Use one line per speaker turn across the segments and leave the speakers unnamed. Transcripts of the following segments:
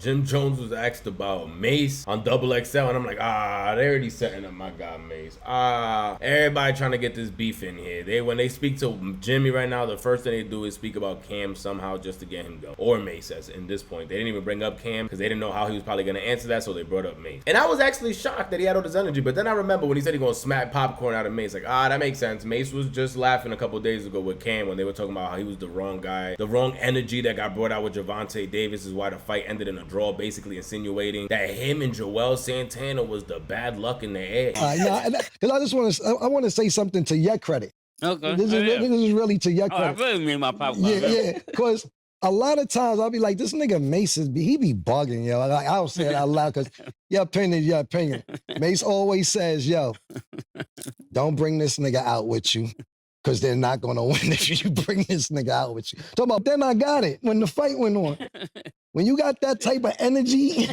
Jim Jones was asked about Mase on Double XL, and I'm like, they already setting up my guy Mase. Everybody trying to get this beef in here. When they speak to Jimmy right now, the first thing they do is speak about Cam somehow just to get him go, or Mase. As in this point, they didn't even bring up Cam because they didn't know how he was probably gonna answer that, so they brought up Mase. And I was actually shocked that he had all this energy. But then I remember when he said he gonna smack popcorn out of Mase, like, that makes sense. Mase was just laughing a couple days ago with Cam when they were talking about how he was the wrong guy, the wrong energy that got brought out with Gervonta Davis is why the fight ended in a draw, basically insinuating that him and Joel Santana was the bad luck in the air.
Because I just want to say something to your credit.
Okay.
This is really to your credit.
I really mean my popcorn.
Yeah. Because a lot of times I'll be like, this nigga Mase he be bugging, yo. Like, I don't say it out loud because your opinion is your opinion. Mase always says, yo, don't bring this nigga out with you because they're not going to win if you bring this nigga out with you. Talking about, then I got it when the fight went on. When you got that type of energy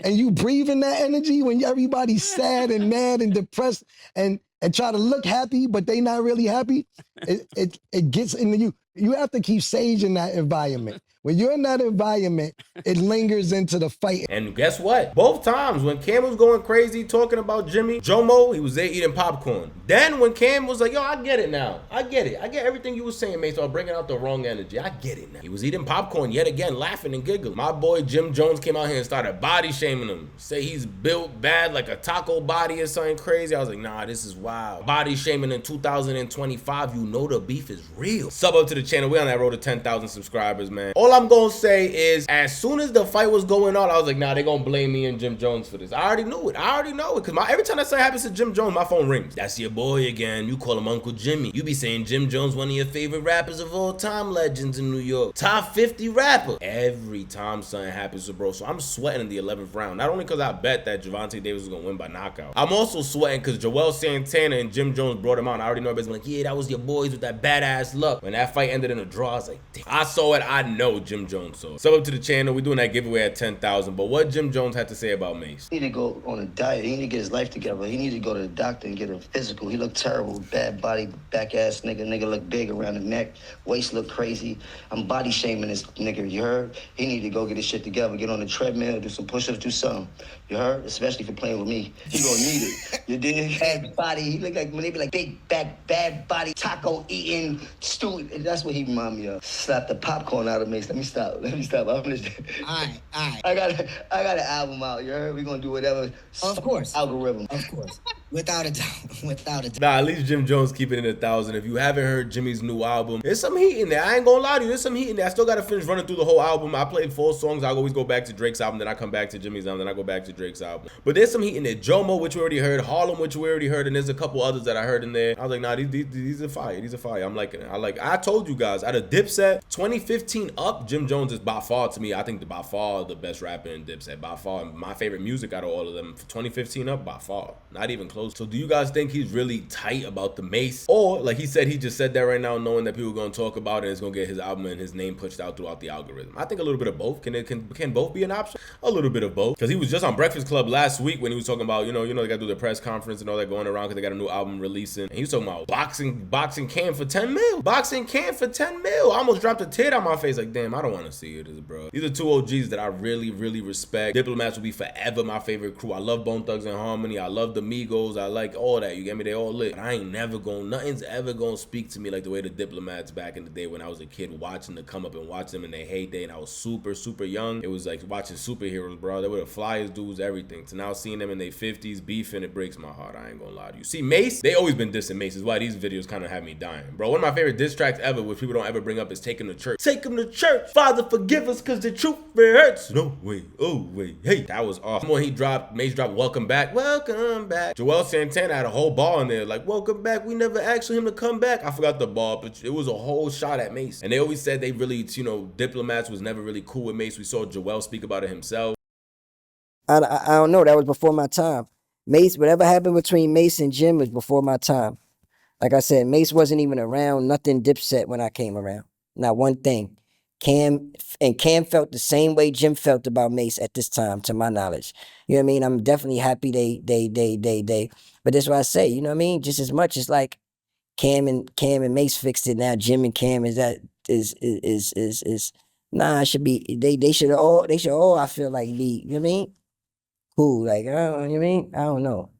and you breathing that energy when everybody's sad and mad and depressed and try to look happy, but they not really happy, it gets into you. You have to keep sage in that environment. When you're in that environment, it lingers into the fight.
And guess what? Both times when Cam was going crazy talking about Jimmy, Jomo, he was there eating popcorn. Then when Cam was like, yo, I get it now. I get it. I get everything you were saying, mate, so I'm bringing out the wrong energy. I get it now. He was eating popcorn yet again, laughing and giggling. My boy Jim Jones came out here and started body shaming him. Say he's built bad like a taco body or something crazy. I was like, nah, this is wild. Body shaming in 2025, you know the beef is real. Sub up to the channel. We're on that road to 10,000 subscribers, man. All I'm gonna say is, as soon as the fight was going on, I was like, nah, they gonna blame me and Jim Jones for this. I already knew it. I already know it. Because every time that something happens to Jim Jones, my phone rings. That's your boy again. You call him Uncle Jimmy. You be saying Jim Jones, one of your favorite rappers of all time, legends in New York. Top 50 rapper. Every time something happens to bro. So I'm sweating in the 11th round. Not only because I bet that Gervonta Davis was gonna win by knockout. I'm also sweating because Joel Santana and Jim Jones brought him out. I already know everybody's like, yeah, that was your boys with that badass luck. When that fight ended in a draw, I was like, damn. I saw it. I know Jim Jones saw it. Sub up to the channel. We're doing that giveaway at 10,000. But what Jim Jones had to say about Mase?
He need to go on a diet. He need to get his life together. He need to go to the doctor and get a physical. He looked terrible. Bad body, back ass nigga. Nigga look big around the neck. Waist look crazy. I'm body shaming this nigga. You heard? He need to go get his shit together. Get on the treadmill. Do some push-ups. Do something. You heard? Especially for playing with me. He gonna need it. You dig? Bad body. He look like when they be like big back, bad body, taco eating, stew. That's what he remind me of. Slap the popcorn out of Mase. Let me stop. I'm just.
All right.
I got an album out. You heard? We gonna do whatever.
Of course.
Algorithm.
Of course. Without a doubt.
Nah, at least Jim Jones keeping it 1,000. If you haven't heard Jimmy's new album, there's some heat in there. I ain't gonna lie to you. There's some heat in there. I still gotta finish running through the whole album. I played 4 songs. I always go back to Drake's album, then I come back to Jimmy's album, then I go back to Drake's album. But there's some heat in there. Jomo, which we already heard. Harlem, which we already heard. And there's a couple others that I heard in there. I was like, nah, these are fire. These are fire. I'm liking it. I told you guys, out of Dipset, 2015 up, Jim Jones is by far, to me, I think by far the best rapper in Dipset. By far, my favorite music out of all of them. 2015 up, by far. Not even close. So do you guys think he's really tight about the Mase? Or, like he said, he just said that right now, knowing that people are going to talk about it and it's going to get his album and his name pushed out throughout the algorithm? I think a little bit of both. Can both be an option? A little bit of both. Because he was just on Breakfast Club last week when he was talking about, you know, they got to do the press conference and all that going around because they got a new album releasing. And he was talking about boxing Cam for 10 mil. Boxing Cam for 10 mil. I almost dropped a tear down my face like, damn, I don't want to see it, bro. These are 2 OGs that I really, really respect. Diplomats will be forever my favorite crew. I love Bone Thugs and Harmony. I love the Migos. I like all that. You get me? They all lit. But I ain't never nothing's ever gonna speak to me like the way the Diplomats back in the day when I was a kid watching to come up and watch them in their heyday and I was super, super young. It was like watching superheroes, bro. They were the flyest dudes, everything. To now seeing them in their 50s beefing, it breaks my heart. I ain't gonna lie to you. See, Mase, they always been dissing Mase. Is why these videos kind of have me dying, bro. One of my favorite diss tracks ever, which people don't ever bring up, is Take Him to Church. Take him to church. Father, forgive us, cause the truth it hurts. No way. Oh wait. Hey, that was awesome. When Mase dropped Welcome Back. Welcome back. Joel Santana had a whole ball in there, like, welcome back. We never asked him to come back. I forgot the ball, but it was a whole shot at Mase. And they always said they really, Diplomats was never really cool with Mase. We saw Joel speak about it himself.
I don't know. That was before my time. Mase, whatever happened between Mase and Jim was before my time. Like I said, Mase wasn't even around, nothing Dipset when I came around. Not one thing. Cam felt the same way Jim felt about Mase at this time, to my knowledge. You know what I mean? I'm definitely happy they. But that's what I say, you know what I mean? Just as much as like Cam and Mase fixed it now, Jim and Cam is Nah, it should be they should all I feel like be, you know what I mean? Cool. Like, you know what I mean? I don't know.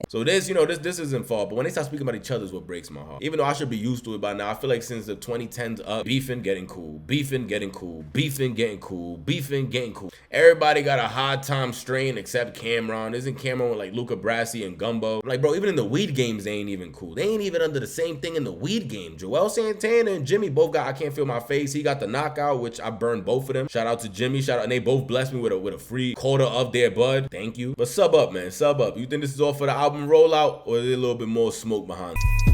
So this, you know, this isn't fault, but when they start speaking about each other is what breaks my heart. Even though I should be used to it by now, I feel like since the 2010s up, beefing, getting cool, beefing, getting cool, beefing, getting cool, beefing, getting cool. Everybody got a hard time straying except Cameron. Isn't Cameron with like Luca Brasi and Gumbo? I'm like, bro, even in the weed games, they ain't even cool. They ain't even under the same thing in the weed game. Joel Santana and Jimmy both got I Can't Feel My Face. He got the knockout, which I burned both of them. Shout out to Jimmy, shout out, and they both blessed me with a free quarter of their bud. Thank you. But sub up, man, sub up. You think this is all for the album rollout, or is there a little bit more smoke behind it?